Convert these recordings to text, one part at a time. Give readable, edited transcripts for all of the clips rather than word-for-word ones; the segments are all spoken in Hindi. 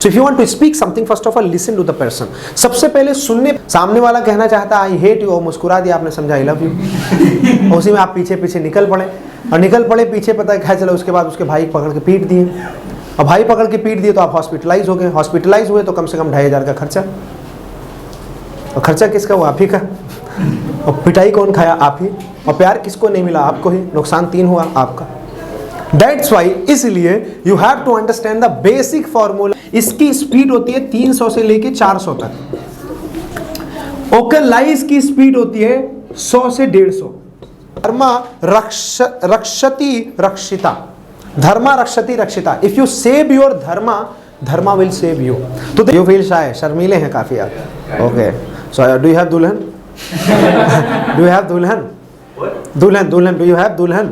So if you want to speak something, first of all listen to the person. सबसे पहले सुनने, सामने वाला कहना चाहता है आई हेट यू, मुस्कुरा दिया आपने, समझा आई लव यू, उसी में आप पीछे पीछे निकल पड़े, और निकल पड़े पीछे, पता है क्या चला, उसके बाद उसके भाई पकड़ के पीट दिए, और भाई पकड़ के पीट दिए तो आप हॉस्पिटलाइज हो गए, हॉस्पिटलाइज हुए तो कम से कम 2,500 का खर्चा, और खर्चा किसका हुआ? आप ही का, और पिटाई कौन खाया? आप ही, और प्यार किसको नहीं मिला? आपको ही, नुकसान 3 हुआ आपका। That's why, इसलिए you have to understand the basic formula। इसकी स्पीड होती है 300 से लेके 400 तक। ओकलाइज की स्पीड होती है 100 से 150। धर्मा रक्षति रक्षिता, धर्मा रक्षति रक्षिता। If you save your dharma, dharma will save you. तो यू फील शाय, शर्मीले हैं काफी आप। Okay, so do you have दुल्हन? डू यू हैव दुल्हन? दुल्हन, दुल्हन, डू यू हैव दुल्हन?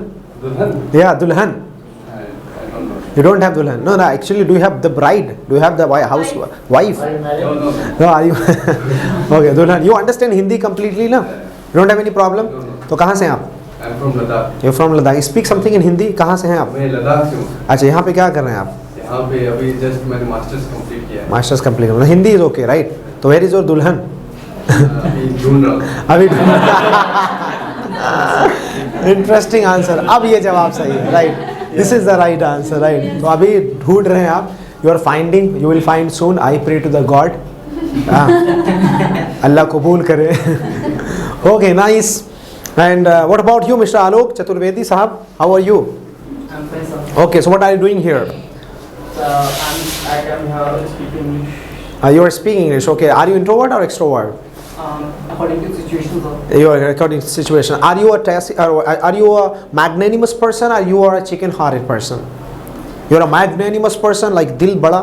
Yeah, dulhan. You don't have dulhan. No, actually, do you have the bride? Do you have the house wife? No, are you? Okay, dulhan. You understand Hindi completely, na? You don't have any problem? तो कहाँ से हैं आप? I'm from Ladakh. You're from Ladakh. Speak something in Hindi. कहाँ से हैं आप? मैं लद्दाख से हूँ। अच्छा, यहाँ पे क्या कर रहे हैं आप? यहाँ पे अभी जस्ट मैंने मास्टर्स कंप्लीट किया है। मास्टर्स कंप्लीट करना, हिंदी इज ओके, राइट? तो वेयर इज योर दुल्हन? अभी ढूंढ रहा हूँ। अभी इंटरेस्टिंग आंसर। अब ये जवाब सही है, right? This is the right answer, right? तो अभी ढूंढ रहे हैं आप, you are finding, you will find soon. I pray to the god, Allah कबूल करे। Okay, nice. And what about you mister Alok Chaturvedi साहब, how are you? Okay, so what are you doing here? I am here speaking English. You are speaking English. Okay, are you introvert or extrovert? According to situation, sir. You are according to situation. Are you a magnanimous person or you are a chicken-hearted person? You are a magnanimous person like dil bada,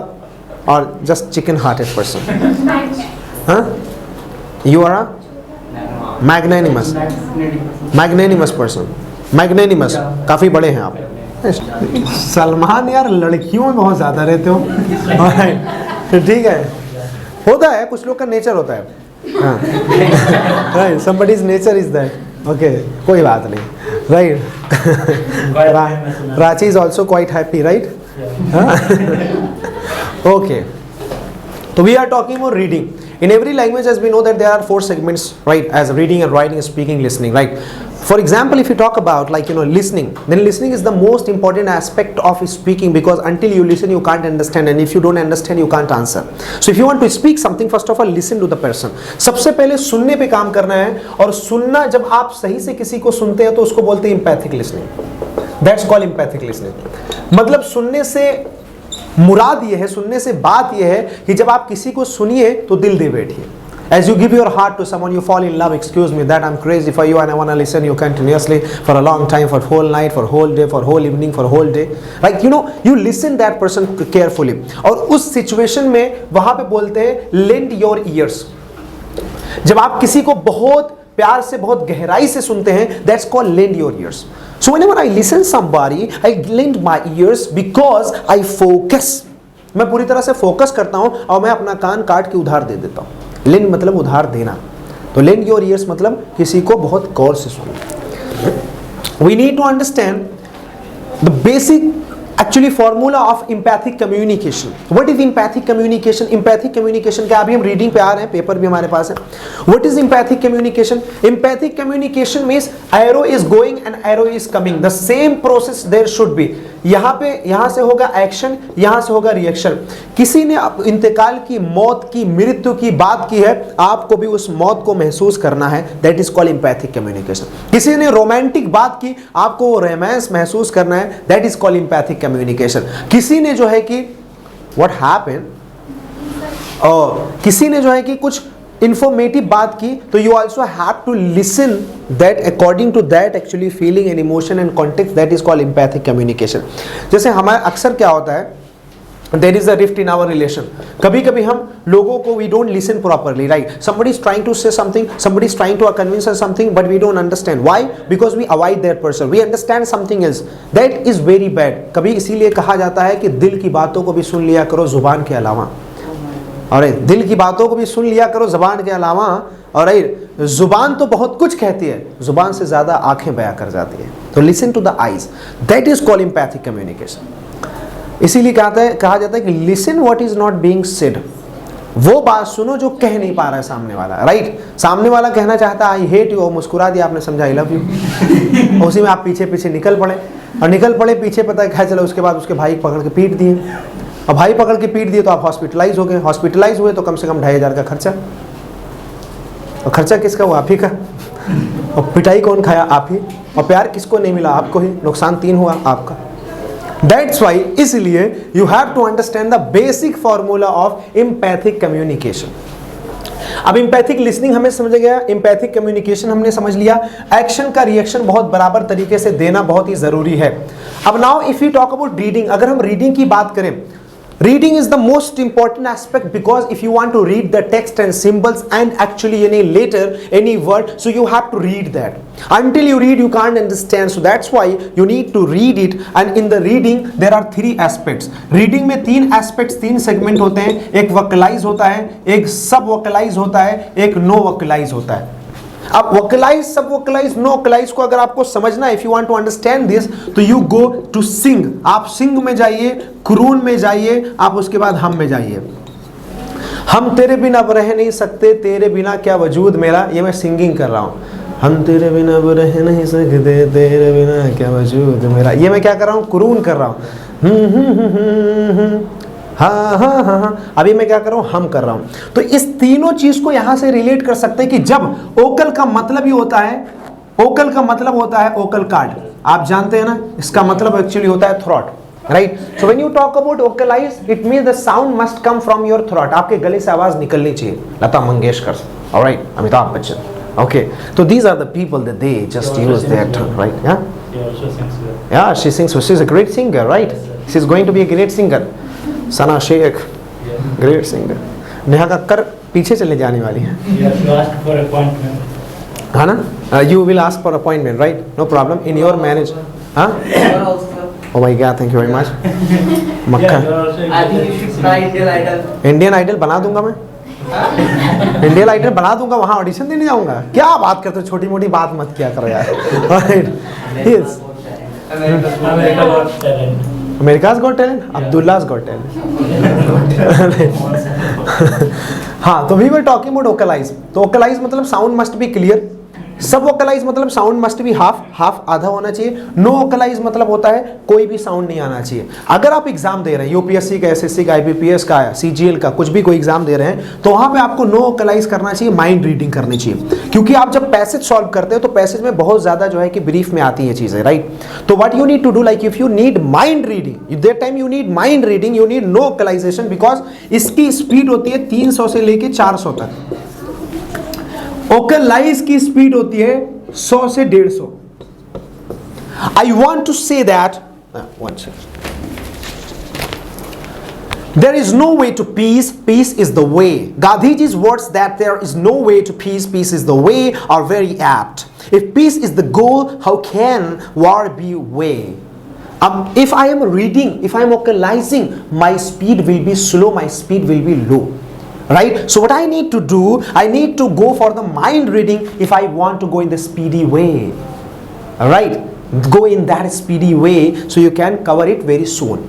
or just chicken-hearted person? Huh? You are a magnanimous. Magnanimous person. Magnanimous. काफी बड़े हैं आप। सलमान यार लड़कियों में बहुत ज्यादा रहते हो। Alright, ठीक है, होता है, कुछ लोग का नेचर होता है। Right, somebody's nature is that. Okay, कोई बात नहीं, right? Ranchi is also quite happy, right? Okay, so we are talking about reading. In every language, as we know that there are 4 segments, right? As reading and writing, speaking, listening, right? For example, if you talk about listening, then listening is the most important aspect of speaking, because until you listen, you can't understand, and if you don't understand, you can't answer. So if you want to speak something, first of all, listen to the person. सबसे पहले सुनने पे काम करना है, और सुनना, जब आप सही से किसी को सुनते हैं तो उसको बोलते हैं empathic listening. That's called empathic listening. मतलब सुनने से मुराद ये है, सुनने से बात ये है कि जब आप किसी को सुनिए तो दिल दे बैठिए। As you give your heart to someone, you fall in love. Excuse me, that I'm crazy for you and I want to listen you continuously for a long time, for whole night, for whole day, for whole evening, for whole day. Like you listen that person carefully. और उस situation में वहाँ पे बोलते हैं lend your ears. जब आप किसी को बहुत प्यार से, बहुत गहराई से सुनते हैं, that's called lend your ears. So whenever I listen somebody, I lend my ears because I focus. मैं पूरी तरह से फोकस करता हूँ और मैं अपना कान काट के उधार दे देता हूँ। लेंड मतलब उधार देना, तो लेंड योर ईयर्स मतलब किसी को बहुत गौर से सुनना। We need to understand the basic actually formula of empathic communication. What is empathic communication? Empathic communication का अभी हम रीडिंग पे आ रहे हैं, पेपर भी हमारे पास है। What is empathic communication? Empathic communication means arrow is going and arrow is coming, the same process there should be. यहाँ से होगा एक्शन, यहाँ से होगा रिएक्शन। किसी ने इंतकाल की, मौत की, मृत्यु की बात की है, आपको भी उस मौत को महसूस करना है, that is called empathic communication. किसी ने रोमांटिक बात की, आपको वो रोमांस महसूस करना है, that is called empathic communication. किसी ने जो है कि व्हाट हैपेंड, और किसी ने जो है कि कुछ इंफॉर्मेटिव बात की, तो you also have to listen that according to that actually feeling and emotion and context, that is called empathic communication. जैसे हमारे अक्सर क्या होता है, there is a rift in our relation. कभी कभी हम लोगों को we don't listen properly, right? somebody is trying to say something, somebody is trying to convince us something, but we don't understand. Why? Because we avoid that person, we understand something else. That is very bad. कभी इसीलिए कहा जाता है कि दिल की बातों को भी सुन लिया करो जुबान के अलावा। और दिल की बातों को भी सुन लिया करो जुबान के अलावा। और जुबान तो बहुत कुछ कहती है, जुबान से ज्यादा आंखें बयां कर जाती है। तो listen to the eyes, that is called empathic communication. इसीलिए कहा जाता है कि listen what is not being said, वो बात सुनो जो कह नहीं पा रहा है सामने वाला, राइट। सामने वाला कहना चाहता है आई हेट यू, मुस्कुरा दिया आपने, समझा आई लव यू, उसी में आप पीछे पीछे निकल पड़े, और निकल पड़े पीछे, पता है क्या चला, उसके बाद उसके भाई पकड़ के पीट दिए, और भाई पकड़ के पीट दिए तो आप हॉस्पिटलाइज हो गए, हॉस्पिटलाइज हुए तो कम से कम 2,500 का खर्चा, और खर्चा किसका हुआ? आप ही का, और पिटाई कौन खाया? आप ही, और प्यार किसको नहीं मिला? आपको ही, नुकसान 3 हुआ आपका। That's why, इसलिए you have to understand the basic formula of empathic communication. अब empathic listening हमें समझ गया, empathic communication हमने समझ लिया, एक्शन का रिएक्शन बहुत बराबर तरीके से देना बहुत ही जरूरी है। अब now if we talk about reading, अगर हम रीडिंग की बात करें, reading is the most important aspect, because if you want to read the text and symbols and actually any letter, any word, so you have to read that. Until you read, you can't understand. So that's why you need to read it. And in the reading, there are 3 aspects. Reading में 3 aspects, 3 segment होते हैं। एक vocalize होता है, एक सब vocalize होता है, एक no vocalize होता है। अब वोकलाइज, सब वोकलाइज, नो वोकलाइज को अगर आपको समझना है, if you want to understand this, तो यू गो टू सिंग। आप सिंग में जाइए, क्रून में जाइए, आप उसके बाद हम में जाइए। हम तेरे बिना अब रह नहीं सकते, तेरे बिना क्या वजूद मेरा, ये मैं सिंगिंग कर रहा हूँ। हम तेरे बिना अब रह नहीं सकते, तेरे बिना क्या वजूद मेरा, ये मैं क्या कर रहा हूँ? क्रून कर रहा हूँ। हाँ हाँ हाँ हाँ, अभी मैं क्या कर रहा हूँ? हम कर रहा हूँ। तो इस तीनों चीज को यहां से रिलेट कर सकते हैं कि जब ओकल का मतलब ही होता है, ओकल का मतलब होता है ओकल कार्ड, आप जानते हैं ना, इसका मतलब एक्चुअली होता है throat, right. So when you talk about vocalise, it means the sound must come from your throat, आपके गले से आवाज निकलनी चाहिए। Lata Mangeshkar, alright, Amitabh Bachchan, okay. तो these are the people that they just use that, right. या she sings, she is a great singer, right, she is going to be a great singer. Sana Shaikh, great singer. Neha Kakkar पीछे चले जाने वाली है, है ना? You will ask for appointment, right, no problem, in your manage. हाँ, oh my god, thank you very much. मक्खन, I think you should try Indian Idol. Indian Idol बना दूंगा मैं, इंडियन आइडल बना दूंगा, वहां ऑडिशन देने जाऊंगा। क्या बात करते हो, छोटी मोटी बात मत किया करो यार, right. Yes, America's got talent, Abdulla's got talent. हाँ, तो we were talking about vocalise. तो वोकलाइज मतलब साउंड मस्ट बी क्लियर, सब वोकलाइज मतलब साउंड मस्ट बी हाफ आधा होना चाहिए। नो वोकलाइज मतलब होता है कोई भी साउंड नहीं आना चाहिए। अगर आप एग्जाम दे रहे हैं, यूपीएससी का, एसएससी का, आईबीपीएस का, सीजीएल का, कुछ भी कोई एग्जाम दे रहे हैं, तो वहां पे आपको नो वोकलाइज करना चाहिए, माइंड रीडिंग करनी चाहिए। क्योंकि आप जब पैसेज सॉल्व करते हो तो पैसेज में बहुत ज्यादा जो है कि ब्रीफ में आती है चीजें, राइट। तो what you need to do, like if you need mind reading, that time you need mind reading, you need no vocalization, because इसकी स्पीड होती है 300 से लेके 400 तक। वोकलाइज की स्पीड होती है 100 से 150। I want to say that, one second. There is no way to peace, peace is the way. Gandhiji's words that there is no way to peace, peace is the way are very apt. If peace is the goal, how can war be way? If I am reading, if I am vocalizing, my speed will be slow, my speed will be low. Right? So what I need to do, I need to go for the mind reading if I want to go in the speedy way. Alright? Go in that speedy way so you can cover it very soon.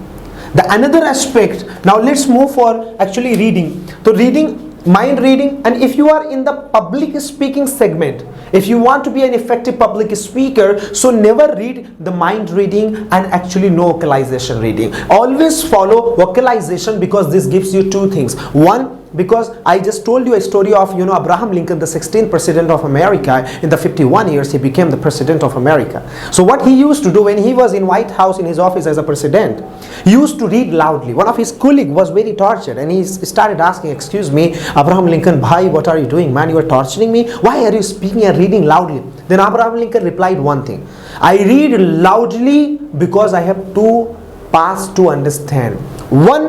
The another aspect, now let's move for actually reading. So reading, mind reading, and if you are in the public speaking segment, if you want to be an effective public speaker, so never read the mind reading and actually no vocalization reading. Always follow vocalization, because this gives you 2 things. One, because I just told you a story of, you know, Abraham Lincoln, the 16th president of America. In the 51 years he became the president of America. So what he used to do when he was in White House in his office as a president, he used to read loudly. One of his colleague was very tortured and he started asking, excuse me, Abraham Lincoln, bhai, what are you doing, man? You are torturing me. Why are you speaking and reading loudly? Then Abraham Lincoln replied one thing, I read loudly because I have 2 parts to understand. One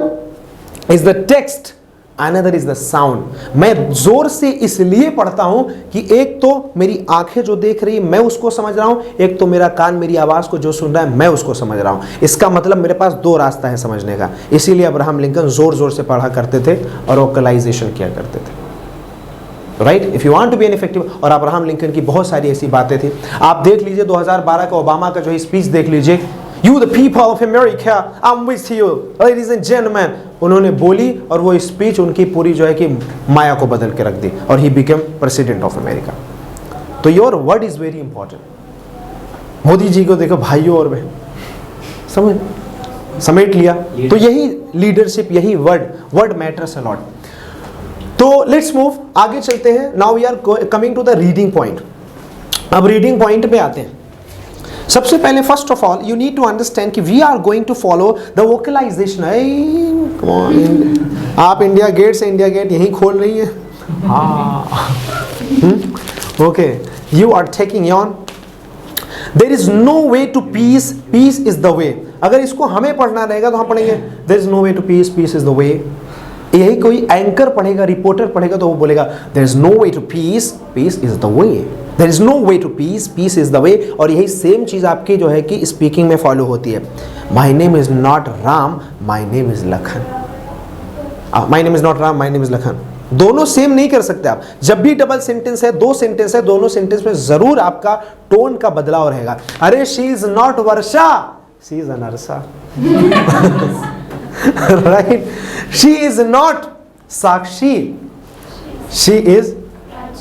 is the text, another is the sound. मैं जोर से इसलिए पढ़ता हूं कि एक तो मेरी आंखें जो देख रही है मैं उसको समझ रहा हूं, एक तो मेरा कान मेरी आवाज को जो सुन रहा है मैं उसको समझ रहा हूं। इसका मतलब मेरे पास 2 रास्ता है समझने का। इसीलिए अब्राहम लिंकन जोर जोर से पढ़ा करते थे और वोकलाइजेशन किया करते थे। Right, if you want to be an effective. और अब्राहम लिंकन की बहुत सारी ऐसी बातें थी, आप देख लीजिए 2012 का ओबामा का जो स्पीच देख लीजिए, You the people of America, I'm with you, ladies and gentlemen. उन्होंने बोली और वो स्पीच उनकी पूरी जो है कि माया को बदल के रख दी और he became president of America. तो your word is very important. Modi ji को देखो भाइयों और बहन, समेट लिया. तो यही लीडरशिप, यही वर्ड मैटर्स अ लॉट. तो लेट्स मूव, आगे चलते हैं. Now we are coming to the reading point. अब रीडिंग पॉइंट पे आते हैं. सबसे पहले first of all you need to understand कि we are going to follow the vocalisation. आप इंडिया गेट से इंडिया गेट यहीं खोल रही हैं. Okay, you are taking on. There is no way to peace, peace is the वे. अगर इसको हमें पढ़ना रहेगा तो हम पढ़ेंगे there is no way to peace, peace is the way. यही कोई एंकर पढ़ेगा, रिपोर्टर पढ़ेगा तो वो बोलेगा there is no way to peace, peace is the way. There is no way to peace, peace is the way. और यही सेम चीज आपकी जो है कि स्पीकिंग में फॉलो होती है. My name is not Ram, my name is Lakhan. My name is not Ram, my name is Lakhan. दोनों सेम नहीं कर सकते आप. जब भी डबल सेंटेंस है, दो सेंटेंस है, दोनों सेंटेंस में जरूर आपका टोन का बदलाव रहेगा. अरे she is not Varsha, she is Anarsa. Right. She is not Sakshi, she is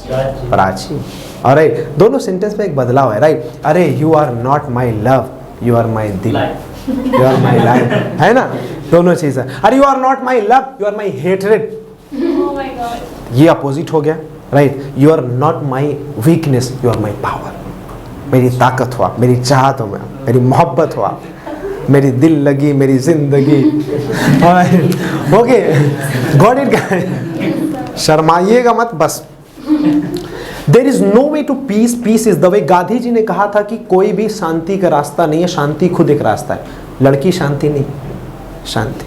Prachi. Alright, दोनों सेंटेंस में एक बदलाव है. राइट. अरे you are not my love, you are my dil, you are my life, है ना. दोनों चीज है. अरे you are not my love, you are my hatred. ये अपोजिट हो गया. Right. You are not my weakness, you are my power. मेरी ताकत हो आप, मेरी चाहत हो, मेरी मोहब्बत हो आप, मेरी दिल लगी, मेरी जिंदगी. Okay, got it. शर्माइएगा मत बस. There is no way to peace, peace is the way. Gandhi ji ने कहा था कि कोई भी शांति का रास्ता नहीं है, शांति खुद एक रास्ता है. लड़की शांति नहीं, शांति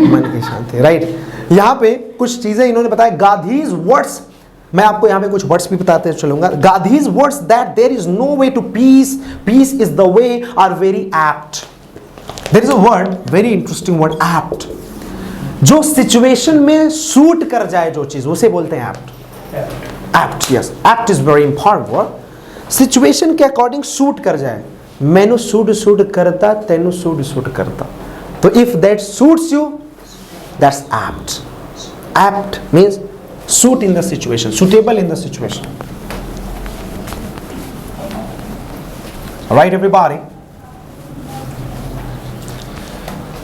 मन की शांति. राइट. यहाँ पे कुछ चीजें इन्होंने बताया. गांधीज वर्ड्स, मैं आपको यहाँ पे कुछ वर्ड्स भी बताते चलूंगा. Gandhi's words that there is no way to peace, peace is the way are very apt. There is a word, very interesting word, apt. जो सिचुएशन में सूट कर जाए जो चीज, उसे बोलते हैं apt. Apt, yes, apt is very important word. Situation के अकॉर्डिंग सूट कर जाए. मैनू सूट करता, तेनू सूट करता. तो if that suits you, that's apt. Apt means suit in the situation, suitable in the situation. All right, everybody.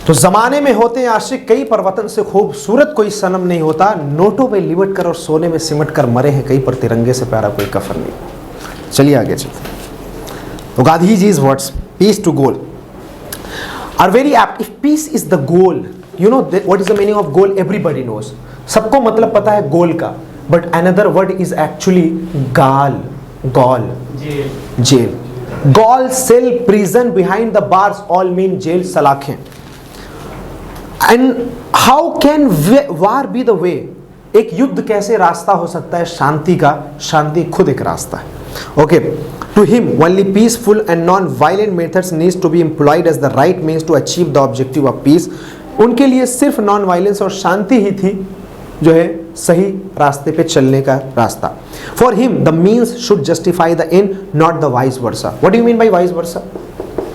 तो जमाने में होते हैं आशिक कई, पर वतन से खूबसूरत कोई सनम नहीं होता. नोटों पे लिपट कर और सोने में सिमट कर मरे हैं कई, पर तिरंगे से प्यारा कोई कफन नहीं. चलिए आगे चलते. तो Gandhi जी's words, peace to goal, are very apt. If peace is the goal, you know what is the meaning of goal? Everybody knows. सबको मतलब पता है गोल का. But another word is actually gall, gall, jail. Gall, cell, prison, behind the bars all mean jail, सलाखें. And how can war be the way? एक युद्ध कैसे रास्ता हो सकता है शांति का? शांति खुद एक रास्ता है. Okay. To him, only peaceful and non-violent methods needs to be employed as the right means to achieve the objective of peace. उनके लिए सिर्फ non-violence और शांति ही थी जो है सही रास्ते पे चलने का रास्ता. For him, the means should justify the end, not the vice versa. What do you mean by vice versa?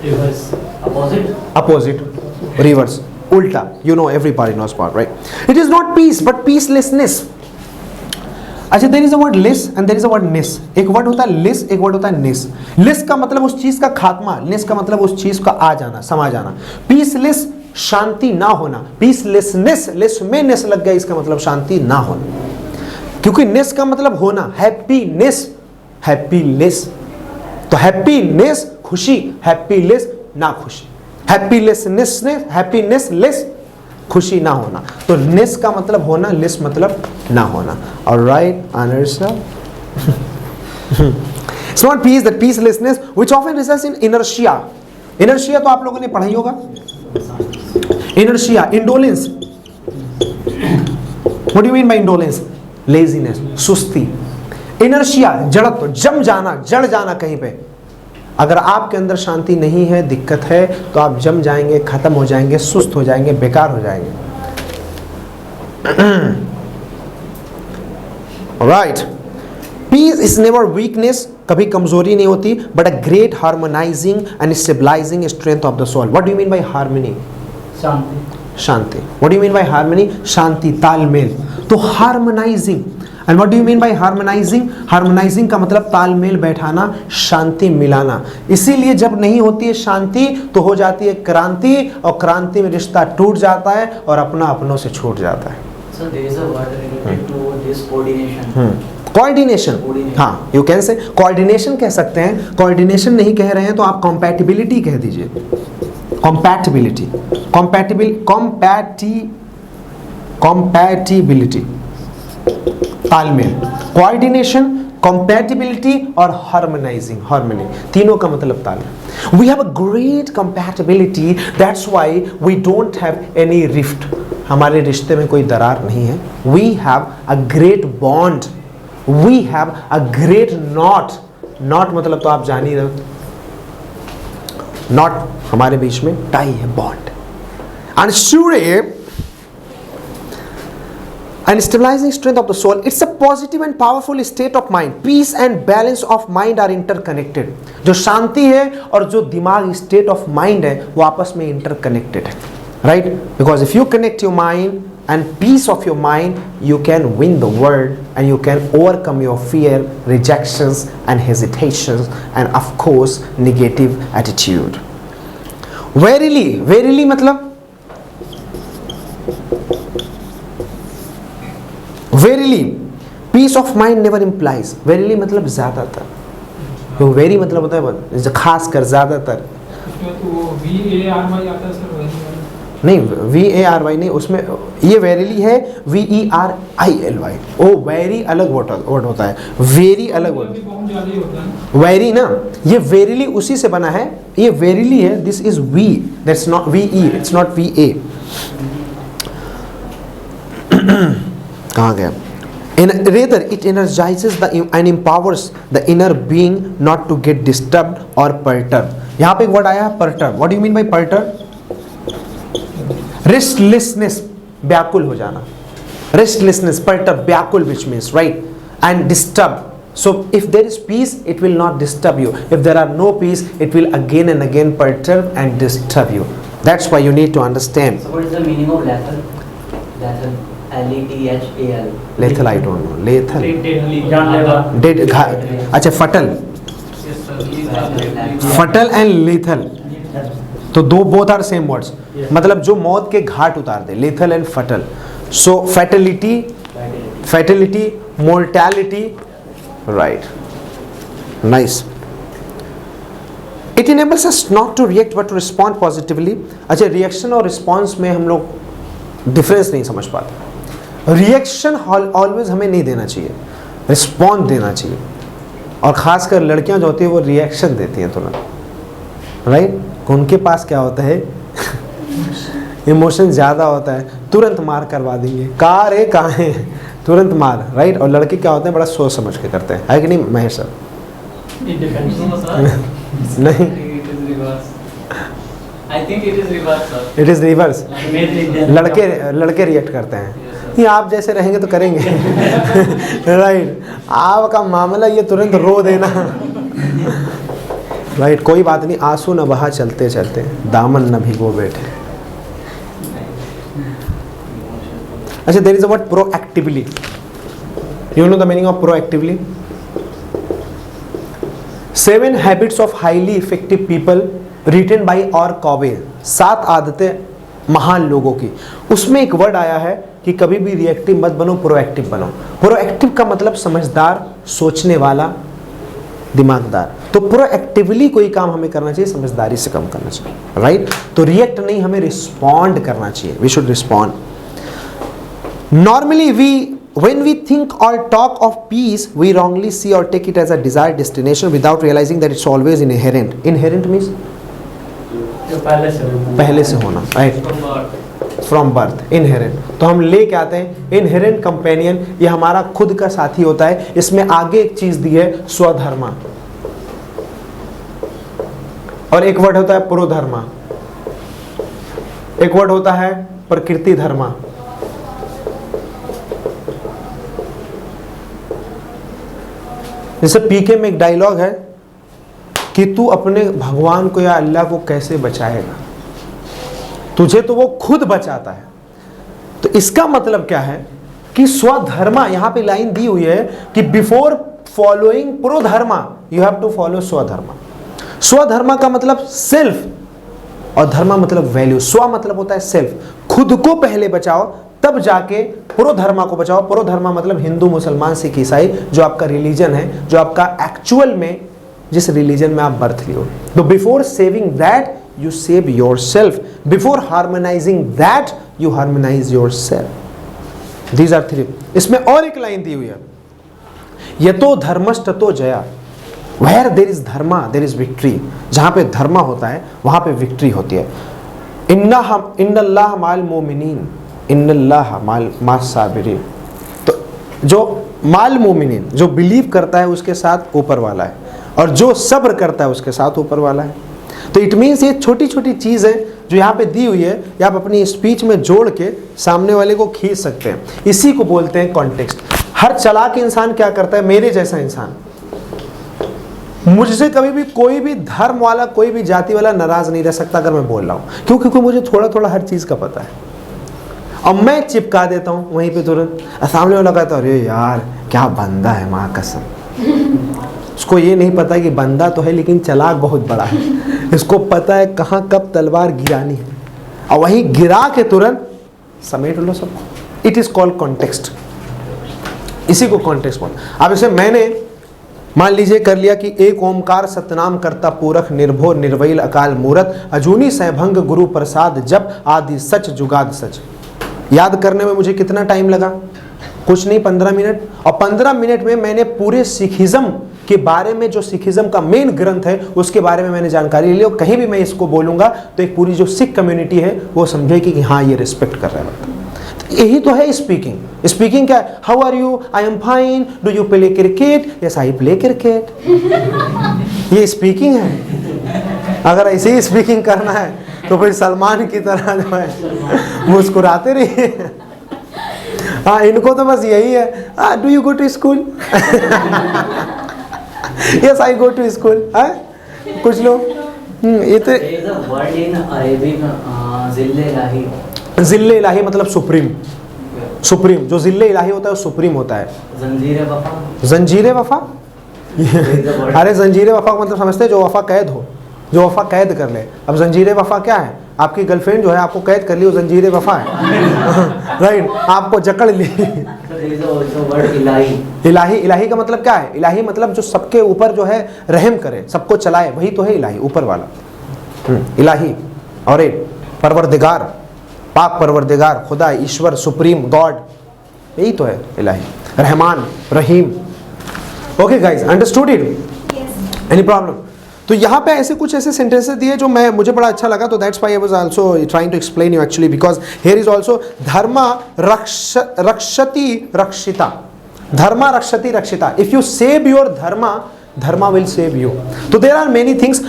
Reverse. Opposite. Opposite. Reverse. उल्टा. You know, everybody knows part, right? It is not peace but peacelessness. अच्छा, there is a word less and there is a word ness. एक वर्ड होता है less, एक वर्ड होता है ness. less का मतलब उस चीज का खात्मा, ness का मतलब उस चीज का आ जाना, समा जाना. peaceless शांति ना होना. peacelessness, less में ness लग गया, इसका मतलब शांति ना होना. क्योंकि ness का मतलब होना, happiness, happiness. तो happiness खुशी, happiness ना खुशी. हैप्पीनेस लेस खुशी ना होना. तो नेस का मतलब होना, लेस मतलब ना होना. Alright, anarsa. It's not peace, that peacelessness which often results in inertia. Inertia तो आप लोगों ने पढ़ा ही होगा. Inertia, indolence. What do you mean by indolence? Laziness, सुस्ती. Inertia, जड़त्व, जम जाना, जड़ जाना कहीं पे. अगर आपके अंदर शांति नहीं है, दिक्कत है, तो आप जम जाएंगे, खत्म हो जाएंगे, सुस्त हो जाएंगे, बेकार हो जाएंगे. Right. Peace is never weakness, कभी कमजोरी नहीं होती, but a great harmonising and stabilising strength of the soul. What do you mean by harmony? शांति. शांति. What do you mean by harmony? शांति, तालमेल. तो harmonising. And what do you mean by harmonising? Harmonising का मतलब तालमेल बैठाना, शांति मिलाना. इसीलिए जब नहीं होती है शांति तो हो जाती है क्रांति, और क्रांति में रिश्ता टूट जाता है और अपना अपनों से छूट जाता है. So there is a word related to this coordination. Coordination. हाँ, यू कैन से कोऑर्डिनेशन कह सकते हैं. कोऑर्डिनेशन नहीं कह रहे हैं तो आप कॉम्पैटिबिलिटी कह दीजिए. कॉम्पैटिबिलिटी, कॉम्पैटिबिलिटी, तालमेल. कोऑर्डिनेशन, compatibility और harmonizing, harmony, तीनों का मतलब तालमेल. We have a great compatibility, that's why we don't have any rift. हमारे रिश्ते में कोई दरार नहीं है. We have a great bond, we have a great knot. knot मतलब तो आप जान ही रहे हो. knot हमारे बीच में टाई है, bond. And surely and stabilizing strength of the soul, it's a positive and powerful state of mind. Peace and balance of mind are interconnected. जो शांति है और जो दिमाग state of mind है वो आपस में interconnected है, right? Because if you connect your mind and peace of your mind, you can win the world and you can overcome your fear, rejections and hesitations and of course negative attitude. Verily, verily मतलब Verily, peace of mind never implies. Verily मतलब ज़्यादातर. तो very मतलब होता है खासकर, ज़्यादातर. उसमें तो वो VARY आता है सर, नहीं, VARY नहीं, उसमें ये verily है VERILY. ओ वेरी अलग वर्ड होता है. वेरी अलग वर्ड. बहुत ज़्यादा ही होता है. वेरी ना, ये verily उसी से बना है. ये verily है. This is V. That's not VE. It's not VA. कहाँ गया? Rather, it energizes and empowers the inner being not to get disturbed or perturbed. यहाँ पे एक वर्ड आया है perturb. What do you mean by perturb? Restlessness, व्याकुल हो जाना. Restlessness, perturb, व्याकुल, which means right, and disturb. So if there is peace, it will not disturb you. If there are no peace, it will again and again perturb and disturb you. That's why you need to understand. So what is the meaning of lethal? Lethal. LETHAL. Lethal, I don't know. Lethal. जानलेवा. Dead. अच्छा, fatal. Fatal and lethal. तो दो both are same words. मतलब जो मौत के घाट उतार दे. Lethal and fatal. So fatality, mortality. Right. Nice. It enables us not to react but to respond positively. अच्छा, reaction और response में हम लोग difference नहीं समझ पाते. रिएक्शन ऑलवेज हमें नहीं देना चाहिए, रिस्पॉन्ड देना चाहिए. और ख़ासकर लड़कियां जो होती है वो रिएक्शन देती हैं तुरंत, राइट? उनके पास क्या होता है इमोशन ज़्यादा होता है, तुरंत मार करवा देंगे, कार है कहाँ है, तुरंत मार, राइट? और लड़के क्या होते हैं बड़ा सोच समझ के करते हैं, है कि नहीं महेश सर? नहीं, इट इज़ रिवर्स. लड़के रिएक्ट करते हैं. ये आप जैसे रहेंगे तो करेंगे. राइट. आपका मामला ये तुरंत रो देना. राइट. कोई बात नहीं, आंसू न बहा चलते चलते, दामन न भिगो बैठे. अच्छा, there is a word proactively. You know the meaning of proactively? 7 habits of highly effective people written by Covey. 7 आदतें महान लोगों की. उसमें एक वर्ड आया है कि कभी भी रिएक्टिव मत बनो, प्रोएक्टिव बनो. प्रोएक्टिव का मतलब समझदार, सोचने वाला, दिमागदार. तो प्रोएक्टिवली कोई काम हमें करना चाहिए, समझदारी से काम करना चाहिए, राइट? तो रिएक्ट नहीं, हमें रिस्पॉन्ड करना चाहिए. We should respond. Normally when we think or talk of peace, we wrongly see or take it as a desired destination without realizing that it's always inherent. Inherent means पहले से होना, राइट? From birth. इनहेरेंट. तो हम ले के आते हैं इनहेरेंट कंपेनियन, ये हमारा खुद का साथी होता है. इसमें आगे एक चीज दी है स्वधर्मा, और एक वर्ड होता है पुरोधर्मा, एक वर्ड होता है प्रकृति धर्मा. जैसे पीके में एक डायलॉग है कि तू अपने भगवान को या अल्लाह को कैसे बचाएगा, तुझे तो वो खुद बचाता है। तो इसका मतलब क्या है कि स्वधर्मा, यहां पे लाइन दी हुई है कि before following paradharma you have to follow swadharma. स्वधर्मा का मतलब सेल्फ और धर्मा मतलब वैल्यू। स्व मतलब होता है सेल्फ, खुद को पहले बचाओ तब जाके प्रोधर्मा को बचाओ। प्रोधर्मा मतलब हिंदू, मुसलमान, सिख, ईसाई, जो आपका रिलीजन है, जो आपका एक्चुअल में जिस रिलीजन में आप बर्थ लिए हो। तो before saving that you save yourself, before harmonising that you harmonise yourself. These are three. इसमें और एक लाइन दी हुई है, यतो धर्मस्ततो जया, where there is dharma there is victory. जहां पे धर्मा होता है वहां पे विक्ट्री होती है। इन्नल्लाह माल मोमिनीन, इन्नल्लाह माल मासाबिरीन। तो जो माल मोमिनीन, जो बिलीव करता है उसके साथ ऊपर वाला है, और जो सब्र करता है उसके साथ ऊपर वाला है। तो इट मीन्स ये छोटी छोटी चीज़ है जो यहाँ पे दी हुई है, ये आप अपनी स्पीच में जोड़ के सामने वाले को खींच सकते हैं। इसी को बोलते हैं कॉन्टेक्स्ट। हर चालाक इंसान क्या करता है, मेरे जैसा इंसान, मुझसे कभी भी कोई भी धर्म वाला, कोई भी जाति वाला नाराज नहीं रह सकता अगर मैं बोल रहा हूँ, क्योंकि मुझे थोड़ा थोड़ा हर चीज़ का पता है। और मैं चिपका देता हूँ वहीं पे तुरंत, सामने वाला कहता है अरे यार क्या बंदा है, माँ कसम। उसको ये नहीं पता कि बंदा तो है लेकिन चालाक बहुत बड़ा है। इसको पता है कहाँ कब तलवार गिरानी है, और वहीं गिरा के तुरंत समेट लो सबको। It is called context. इसी को कॉन्टेक्स्ट बोल। अब इसे मैंने मान लीजिए कर लिया कि एक ओमकार सतनाम करता पूरख, निर्भो निर्वैल अकाल मूरत, अजूनी सैभंग गुरु प्रसाद, जप आदि सच जुगाद सच। याद करने में मुझे कितना टाइम लगा, कुछ नहीं 15 मिनट। और 15 मिनट में मैंने पूरे सिखिज्म के बारे में, जो सिखिज्म का मेन ग्रंथ है उसके बारे में मैंने जानकारी ली। और कहीं भी मैं इसको बोलूंगा तो एक पूरी जो सिख कम्युनिटी है वो समझेगी कि हाँ ये रिस्पेक्ट कर रहा है। यही तो है स्पीकिंग। स्पीकिंग क्या है, how are you, I am fine, do you play cricket, yes I play cricket. ये स्पीकिंग है। अगर ऐसे ही स्पीकिंग करना है तो फिर सलमान की तरह जो है मुस्कुराते रहिए। हाँ, इनको तो बस यही है, do you go to school, yes I go to school. कुछ लोग ये तो जिल्ले इलाही मतलब सुप्रीम। सुप्रीम जो जिल्ले इलाही होता है वो सुप्रीम होता है। जंजीरे वफा, जंजीरे वफा अरे जंजीरे वफा मतलब समझते हैं जो वफा कैद हो, जो वफा कैद कर ले। अब जंजीरे वफा क्या है, आपकी गर्लफ्रेंड जो है आपको कैद कर ली, वो जंजीरे वफा है। राइट, आपको जकड़ ली। इलाही, इलाही का मतलब क्या है, इलाही मतलब जो सबके ऊपर जो है रहम करे, सबको चलाए, वही तो है इलाही, ऊपर वाला। इलाही। और एक परवरदिगार, पाक परवरदिगार, खुदा, ईश्वर, सुप्रीम गॉड, यही तो है इलाही। Rahman, Rahim. Okay guys, understood it? Any problem? तो यहाँ पे ऐसे कुछ ऐसे सेंटेंसेस दिए जो मुझे बड़ा अच्छा लगा, तो that's why I was also trying to explain you actually, because here is also dharma रक्षति रक्षिता। धर्मा रक्षति रक्षिता। If you save your dharma, dharma will save you. तो देयर आर मेनी थिंग्स।